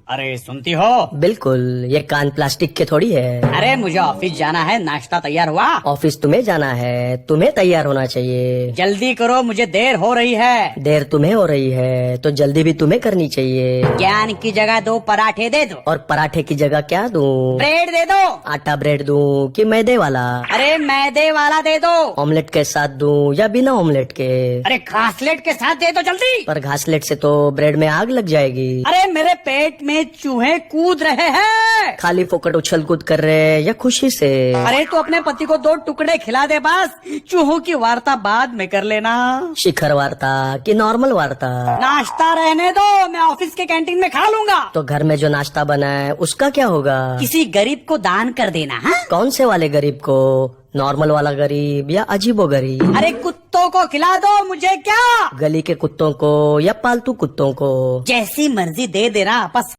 अरे सुनती हो? बिल्कुल, ये कान प्लास्टिक के थोड़ी है। अरे मुझे ऑफिस जाना है, नाश्ता तैयार हुआ? ऑफिस तुम्हें जाना है, तुम्हें तैयार होना चाहिए। जल्दी करो, मुझे देर हो रही है। देर तुम्हें हो रही है तो जल्दी भी तुम्हें करनी चाहिए। ज्ञान की जगह 2 पराठे दे दो। और पराठे की जगह क्या दूं? ब्रेड दे दो। आटा ब्रेड दूं कि मैदे वाला? अरे मैदे वाला दे दो। ऑमलेट के साथ दूं या बिना ऑमलेट के? अरे घासलेट के साथ दे दो जल्दी। पर घासलेट से तो ब्रेड में आग लग जाएगी। अरे मेरे पेट में चूहे कूद रहे हैं। खाली फोकट उछल कूद कर रहे या खुशी से? अरे तो अपने पति को 2 टुकड़े खिला दे बस। चूहों की वार्ता बाद में कर लेना। शिखर वार्ता कि नॉर्मल वार्ता? नाश्ता रहने दो, मैं ऑफिस के कैंटीन में खा लूंगा। तो घर में जो नाश्ता बना है उसका क्या होगा? किसी गरीब को दान कर देना। हाँ? कौन से वाले गरीब को? नॉर्मल वाला गरीब या अजीबो गरीब? अरे कुत्तों को खिला दो, मुझे क्या। गली के कुत्तों को या पालतू कुत्तों को? जैसी मर्जी दे देना, बस